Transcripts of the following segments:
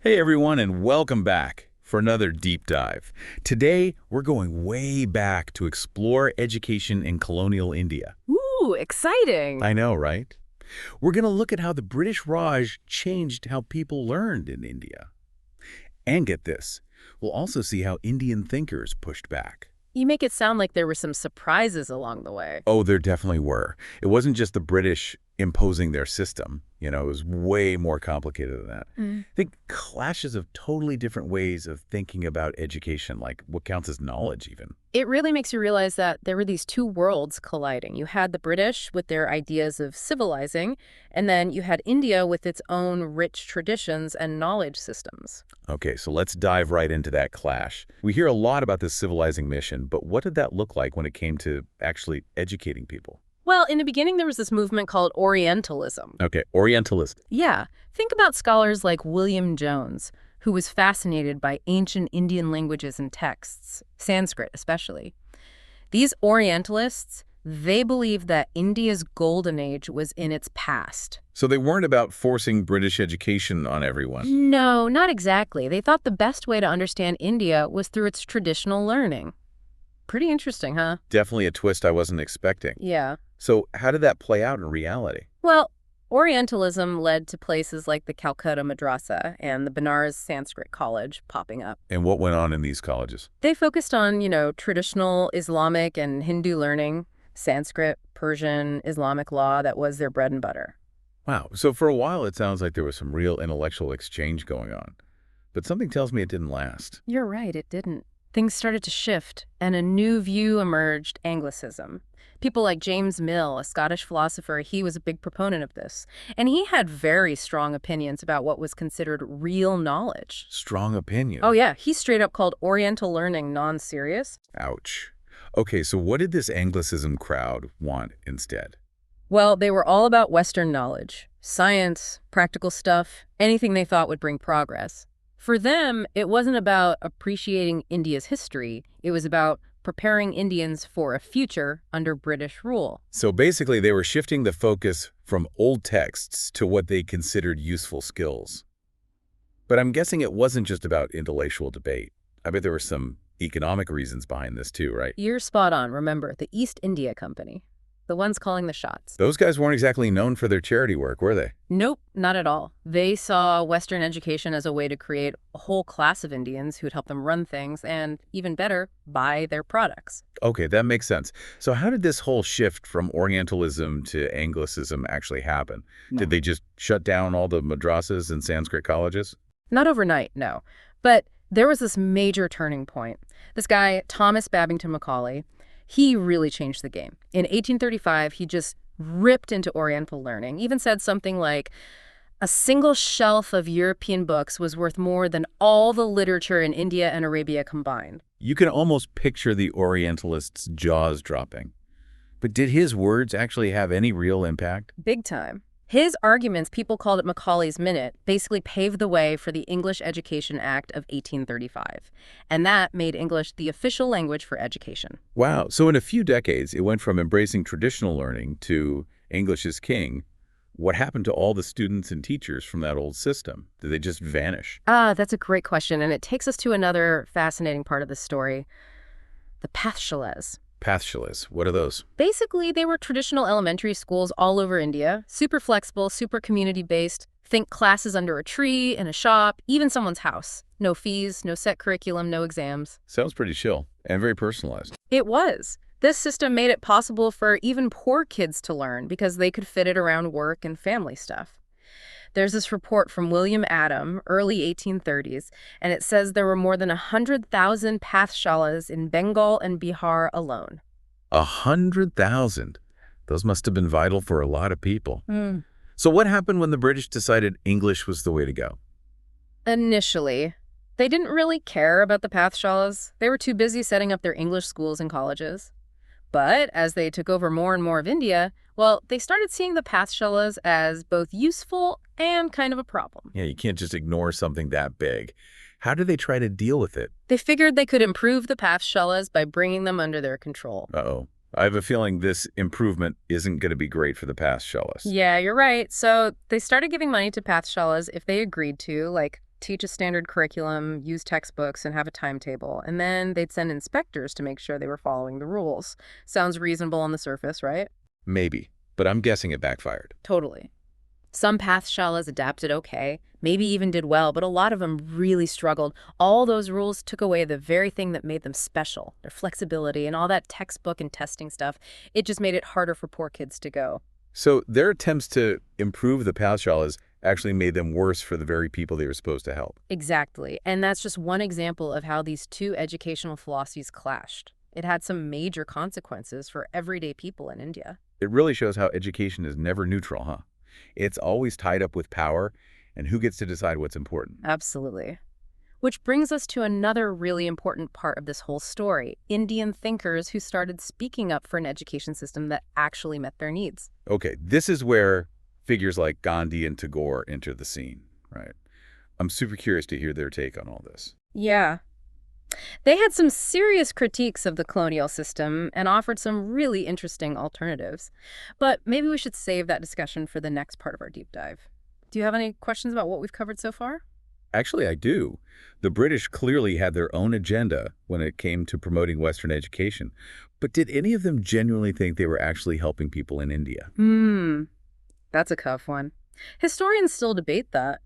Hey everyone, and welcome back for another deep dive. Today, we're going way back to explore education in colonial India. Ooh, exciting. I know, right? We're going to look at how the British Raj changed how people learned in India. And get this, we'll also see how Indian thinkers pushed back. You make it sound like there were some surprises along the way. Oh, there definitely were. It wasn't just the British imposing their system. It was way more complicated than that. I think clashes of totally different ways of thinking about education, like what counts as knowledge even. It really makes you realize that there were these two worlds colliding. You had the British with their ideas of civilizing, and then you had India with its own rich traditions and knowledge systems. Okay, so let's dive right into that clash. We hear a lot about this civilizing mission, but what did that look like when it came to actually educating people? Well, in the beginning, there was this movement called Orientalism. Okay, Orientalist. Yeah, think about scholars like William Jones, who was fascinated by ancient Indian languages and texts, Sanskrit especially. These Orientalists, they believed that India's golden age was in its past. So they weren't about forcing British education on everyone. No, not exactly. They thought the best way to understand India was through its traditional learning. Pretty interesting, huh? Definitely a twist I wasn't expecting. Yeah. So how did that play out in reality? Well, Orientalism led to places like the Calcutta Madrasa and the Benares Sanskrit College popping up. And what went on in these colleges? They focused on, traditional Islamic and Hindu learning, Sanskrit, Persian, Islamic law. That was their bread and butter. Wow, so for a while it sounds like there was some real intellectual exchange going on. But something tells me it didn't last. You're right, it didn't. Things started to shift, and a new view emerged, Anglicism. People like James Mill, a Scottish philosopher, he was a big proponent of this. And he had very strong opinions about what was considered real knowledge. Strong opinion. Oh yeah, he straight up called Oriental learning non-serious. Ouch. Okay, so what did this Anglicism crowd want instead? Well, they were all about Western knowledge, science, practical stuff, anything they thought would bring progress. For them, it wasn't about appreciating India's history. It was about preparing Indians for a future under British rule. So basically they were shifting the focus from old texts to what they considered useful skills. But I'm guessing it wasn't just about intellectual debate. I bet there were some economic reasons behind this too, right? You're spot on. Remember, the East India Company, the ones calling the shots. Those guys weren't exactly known for their charity work, were they? Nope, not at all. They saw Western education as a way to create a whole class of Indians who'd help them run things and, even better, buy their products. Okay, that makes sense. So how did this whole shift from Orientalism to Anglicism actually happen? Did they just shut down all the madrasas and Sanskrit colleges? Not overnight, no. But there was this major turning point. This guy, Thomas Babington Macaulay, he really changed the game. In 1835, he just ripped into Oriental learning, even said something like, a single shelf of European books was worth more than all the literature in India and Arabia combined. You can almost picture the Orientalists' jaws dropping. But did his words actually have any real impact? Big time. His arguments, people called it Macaulay's Minute, basically paved the way for the English Education Act of 1835. And that made English the official language for education. Wow, so in a few decades, it went from embracing traditional learning to English is king. What happened to all the students and teachers from that old system? Did they just vanish? That's a great question, and it takes us to another fascinating part of the story, the pathshalas. Pathshalas, what are those? Basically, they were traditional elementary schools all over India, super flexible, super community-based. Think classes under a tree, in a shop, even someone's house. No fees, no set curriculum, no exams. Sounds pretty chill and very personalized. It was. This system made it possible for even poor kids to learn because they could fit it around work and family stuff. There's this report from William Adam, early 1830s, and it says there were more than 100,000 pathshalas in Bengal and Bihar alone. 100,000. Those must have been vital for a lot of people. Mm. So what happened when the British decided English was the way to go? Initially, they didn't really care about the pathshalas. They were too busy setting up their English schools and colleges. But as they took over more and more of India, well, they started seeing the pathshalas as both useful and kind of a problem. Yeah, you can't just ignore something that big. How did they try to deal with it? They figured they could improve the pathshalas by bringing them under their control. Uh-oh. I have a feeling this improvement isn't going to be great for the pathshalas. Yeah, you're right. So they started giving money to pathshalas if they agreed to, like teach a standard curriculum, use textbooks, and have a timetable. And then they'd send inspectors to make sure they were following the rules. Sounds reasonable on the surface, right? Maybe, but I'm guessing it backfired. Totally. Some pathshalas adapted okay, maybe even did well, but a lot of them really struggled. All those rules took away the very thing that made them special, their flexibility and all that textbook and testing stuff. It just made it harder for poor kids to go. So their attempts to improve the pathshalas actually made them worse for the very people they were supposed to help. Exactly. And that's just one example of how these two educational philosophies clashed. It had some major consequences for everyday people in India. It really shows how education is never neutral, huh? It's always tied up with power and who gets to decide what's important. Absolutely. Which brings us to another really important part of this whole story, Indian thinkers who started speaking up for an education system that actually met their needs. Okay, this is where figures like Gandhi and Tagore enter the scene, right? I'm super curious to hear their take on all this. Yeah. They had some serious critiques of the colonial system and offered some really interesting alternatives. But maybe we should save that discussion for the next part of our deep dive. Do you have any questions about what we've covered so far? Actually, I do. The British clearly had their own agenda when it came to promoting Western education. But did any of them genuinely think they were actually helping people in India? That's a tough one. Historians still debate that.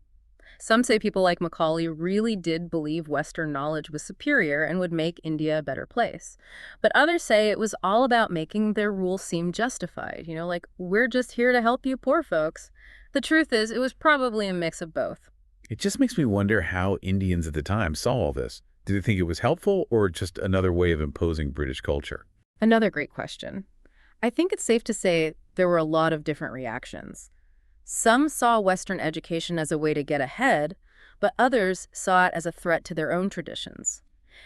Some say people like Macaulay really did believe Western knowledge was superior and would make India a better place. But others say it was all about making their rule seem justified. Like, we're just here to help you poor folks. The truth is, it was probably a mix of both. It just makes me wonder how Indians at the time saw all this. Did they think it was helpful or just another way of imposing British culture? Another great question. I think it's safe to say there were a lot of different reactions. Some saw Western education as a way to get ahead, but others saw it as a threat to their own traditions.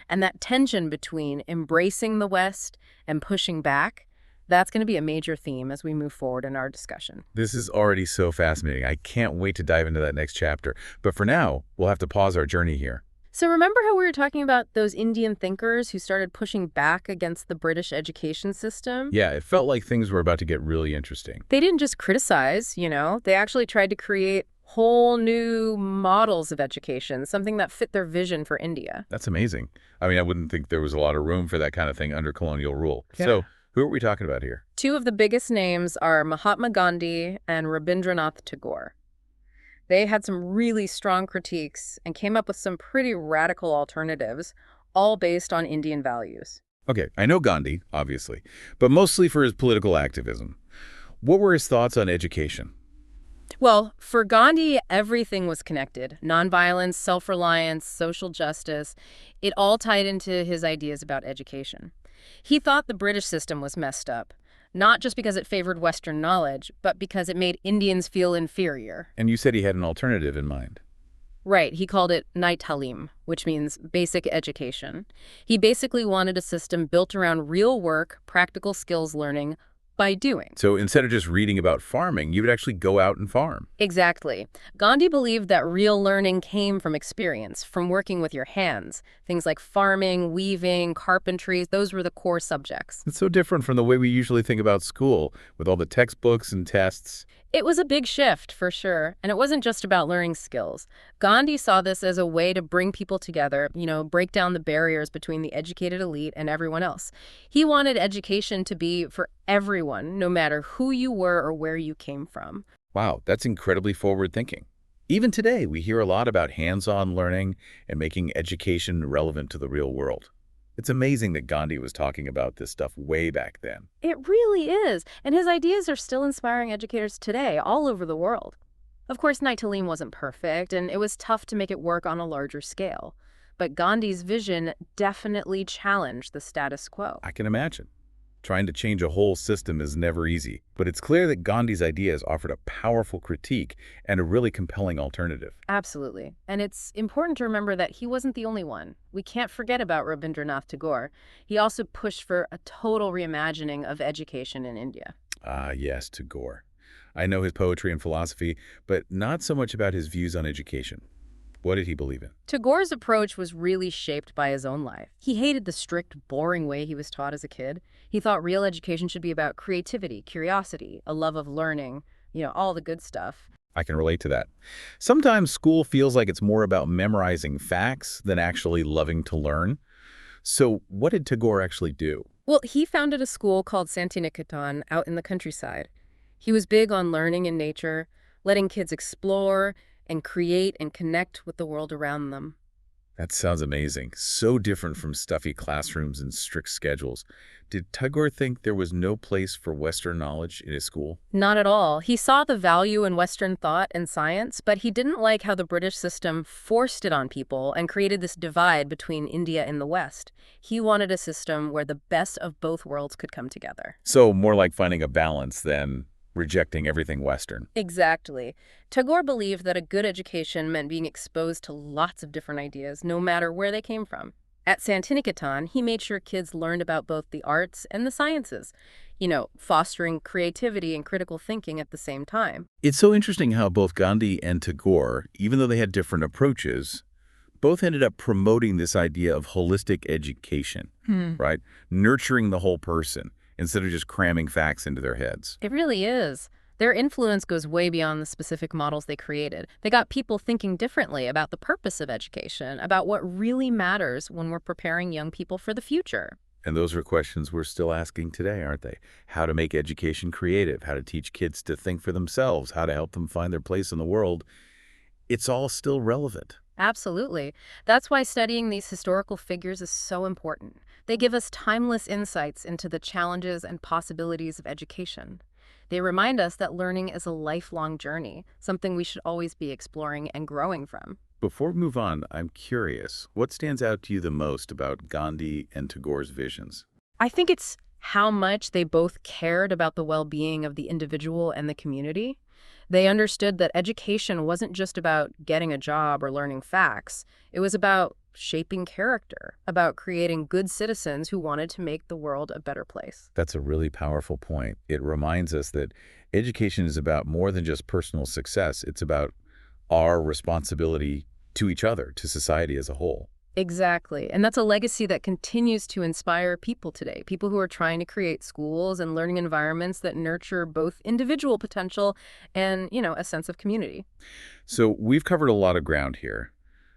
And that tension between embracing the West and pushing back, that's going to be a major theme as we move forward in our discussion. This is already so fascinating. I can't wait to dive into that next chapter. But for now, we'll have to pause our journey here. So remember how we were talking about those Indian thinkers who started pushing back against the British education system? Yeah, it felt like things were about to get really interesting. They didn't just criticize, they actually tried to create whole new models of education, something that fit their vision for India. That's amazing. I mean, I wouldn't think there was a lot of room for that kind of thing under colonial rule. Yeah. So who are we talking about here? Two of the biggest names are Mahatma Gandhi and Rabindranath Tagore. They had some really strong critiques and came up with some pretty radical alternatives, all based on Indian values. Okay, I know Gandhi, obviously, but mostly for his political activism. What were his thoughts on education? Well, for Gandhi, everything was connected. Nonviolence, self-reliance, social justice. It all tied into his ideas about education. He thought the British system was messed up, not just because it favored Western knowledge, but because it made Indians feel inferior. And you said he had an alternative in mind. Right, he called it Nai Talim, which means basic education. He basically wanted a system built around real work, practical skills learning, by doing. So instead of just reading about farming, you would actually go out and farm. Exactly. Gandhi believed that real learning came from experience, from working with your hands. Things like farming, weaving, carpentry, those were the core subjects. It's so different from the way we usually think about school, with all the textbooks and tests. It was a big shift, for sure, and it wasn't just about learning skills. Gandhi saw this as a way to bring people together, break down the barriers between the educated elite and everyone else. He wanted education to be for everyone, no matter who you were or where you came from. Wow, that's incredibly forward-thinking. Even today, we hear a lot about hands-on learning and making education relevant to the real world. It's amazing that Gandhi was talking about this stuff way back then. It really is, and his ideas are still inspiring educators today, all over the world. Of course, Nai Talim wasn't perfect, and it was tough to make it work on a larger scale. But Gandhi's vision definitely challenged the status quo. I can imagine. Trying to change a whole system is never easy, but it's clear that Gandhi's ideas offered a powerful critique and a really compelling alternative. Absolutely. And it's important to remember that he wasn't the only one. We can't forget about Rabindranath Tagore. He also pushed for a total reimagining of education in India. Ah, yes, Tagore. I know his poetry and philosophy, but not so much about his views on education. What did he believe in? Tagore's approach was really shaped by his own life. He hated the strict, boring way he was taught as a kid. He thought real education should be about creativity, curiosity, a love of learning, all the good stuff. I can relate to that. Sometimes school feels like it's more about memorizing facts than actually loving to learn. So what did Tagore actually do? Well, he founded a school called Santiniketan out in the countryside. He was big on learning in nature, letting kids explore and create and connect with the world around them. That sounds amazing. So different from stuffy classrooms and strict schedules. Did Tagore think there was no place for Western knowledge in his school? Not at all. He saw the value in Western thought and science, but he didn't like how the British system forced it on people and created this divide between India and the West. He wanted a system where the best of both worlds could come together. So more like finding a balance than rejecting everything Western. Exactly. Tagore believed that a good education meant being exposed to lots of different ideas, no matter where they came from. At Santiniketan, he made sure kids learned about both the arts and the sciences, fostering creativity and critical thinking at the same time. It's so interesting how both Gandhi and Tagore, even though they had different approaches, both ended up promoting this idea of holistic education, right? Nurturing the whole person instead of just cramming facts into their heads. It really is. Their influence goes way beyond the specific models they created. They got people thinking differently about the purpose of education, about what really matters when we're preparing young people for the future. And those are questions we're still asking today, aren't they? How to make education creative, how to teach kids to think for themselves, how to help them find their place in the world. It's all still relevant. Absolutely. That's why studying these historical figures is so important. They give us timeless insights into the challenges and possibilities of education. They remind us that learning is a lifelong journey, something we should always be exploring and growing from. Before we move on, I'm curious, what stands out to you the most about Gandhi and Tagore's visions? I think it's how much they both cared about the well-being of the individual and the community. They understood that education wasn't just about getting a job or learning facts. It was about shaping character, about creating good citizens who wanted to make the world a better place. That's a really powerful point. It reminds us that education is about more than just personal success. It's about our responsibility to each other, to society as a whole. Exactly. And that's a legacy that continues to inspire people today, people who are trying to create schools and learning environments that nurture both individual potential and, a sense of community. So we've covered a lot of ground here.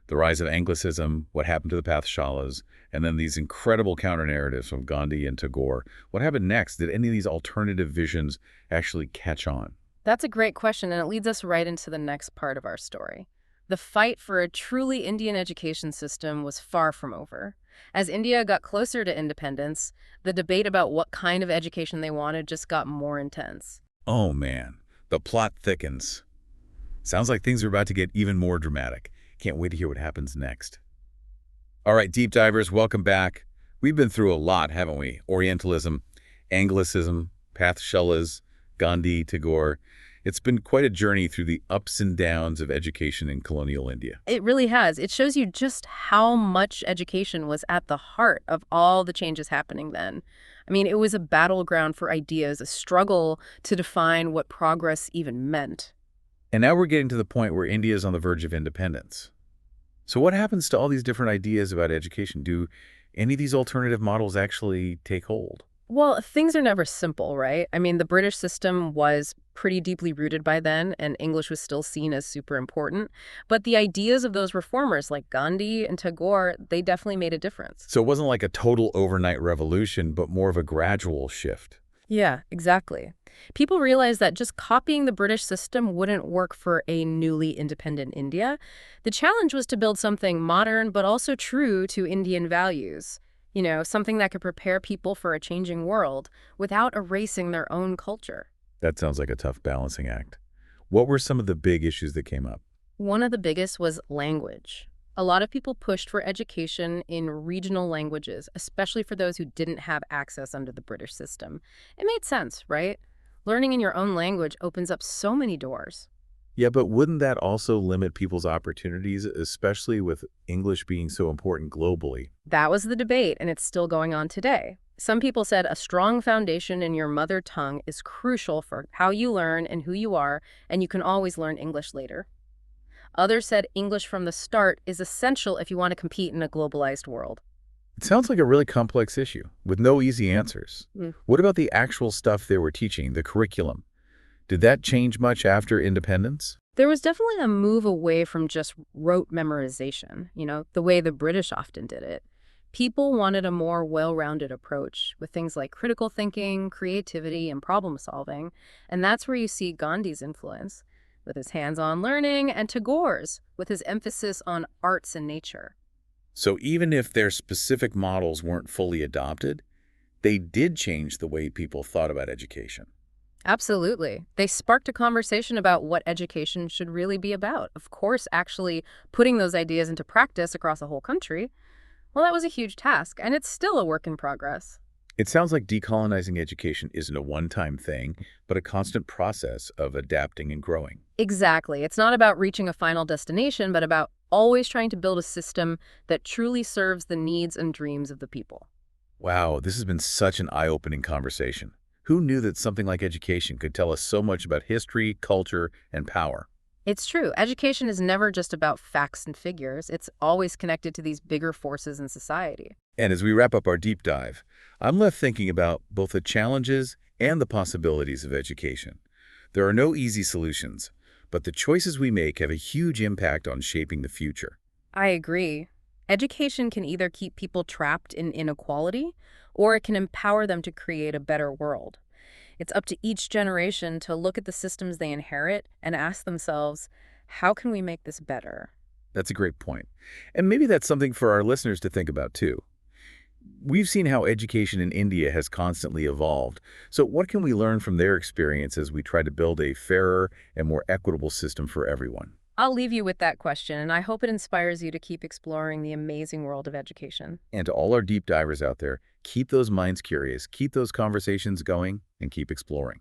The rise of Anglicism, what happened to the Pathshalas, and then these incredible counter-narratives from Gandhi and Tagore. What happened next? Did any of these alternative visions actually catch on? That's a great question, and it leads us right into the next part of our story. The fight for a truly Indian education system was far from over. As India got closer to independence, the debate about what kind of education they wanted just got more intense. Oh man, the plot thickens. Sounds like things are about to get even more dramatic. Can't wait to hear what happens next. All right, deep divers, welcome back. We've been through a lot, haven't we? Orientalism, Anglicism, Pathshalas, Gandhi, Tagore. It's been quite a journey through the ups and downs of education in colonial India. It really has. It shows you just how much education was at the heart of all the changes happening then. I mean, it was a battleground for ideas, a struggle to define what progress even meant. And now we're getting to the point where India is on the verge of independence. So what happens to all these different ideas about education? Do any of these alternative models actually take hold? Well, things are never simple, right? I mean, the British system was pretty deeply rooted by then, and English was still seen as super important. But the ideas of those reformers like Gandhi and Tagore, they definitely made a difference. So it wasn't like a total overnight revolution, but more of a gradual shift. Yeah, exactly. People realized that just copying the British system wouldn't work for a newly independent India. The challenge was to build something modern but also true to Indian values. Something that could prepare people for a changing world without erasing their own culture. That sounds like a tough balancing act. What were some of the big issues that came up? One of the biggest was language. A lot of people pushed for education in regional languages, especially for those who didn't have access under the British system. It made sense, right? Learning in your own language opens up so many doors. Yeah, but wouldn't that also limit people's opportunities, especially with English being so important globally? That was the debate, and it's still going on today. Some people said a strong foundation in your mother tongue is crucial for how you learn and who you are, and you can always learn English later. Others said English from the start is essential if you want to compete in a globalized world. It sounds like a really complex issue with no easy answers. Mm. What about the actual stuff they were teaching, the curriculum? Did that change much after independence? There was definitely a move away from just rote memorization, the way the British often did it. People wanted a more well-rounded approach with things like critical thinking, creativity, and problem solving. And that's where you see Gandhi's influence, with his hands-on learning, and Tagore's, with his emphasis on arts and nature. So even if their specific models weren't fully adopted, they did change the way people thought about education. Absolutely. They sparked a conversation about what education should really be about. Of course, actually putting those ideas into practice across a whole country, well, that was a huge task, and it's still a work in progress. It sounds like decolonizing education isn't a one-time thing, but a constant process of adapting and growing. Exactly. It's not about reaching a final destination, but about always trying to build a system that truly serves the needs and dreams of the people. Wow, this has been such an eye-opening conversation. Who knew that something like education could tell us so much about history, culture, and power? It's true. Education is never just about facts and figures. It's always connected to these bigger forces in society. And as we wrap up our deep dive, I'm left thinking about both the challenges and the possibilities of education. There are no easy solutions, but the choices we make have a huge impact on shaping the future. I agree. Education can either keep people trapped in inequality, or it can empower them to create a better world. It's up to each generation to look at the systems they inherit and ask themselves, how can we make this better? That's a great point. And maybe that's something for our listeners to think about too. We've seen how education in India has constantly evolved. So what can we learn from their experience as we try to build a fairer and more equitable system for everyone? I'll leave you with that question, and I hope it inspires you to keep exploring the amazing world of education. And to all our deep divers out there, keep those minds curious, keep those conversations going, and keep exploring.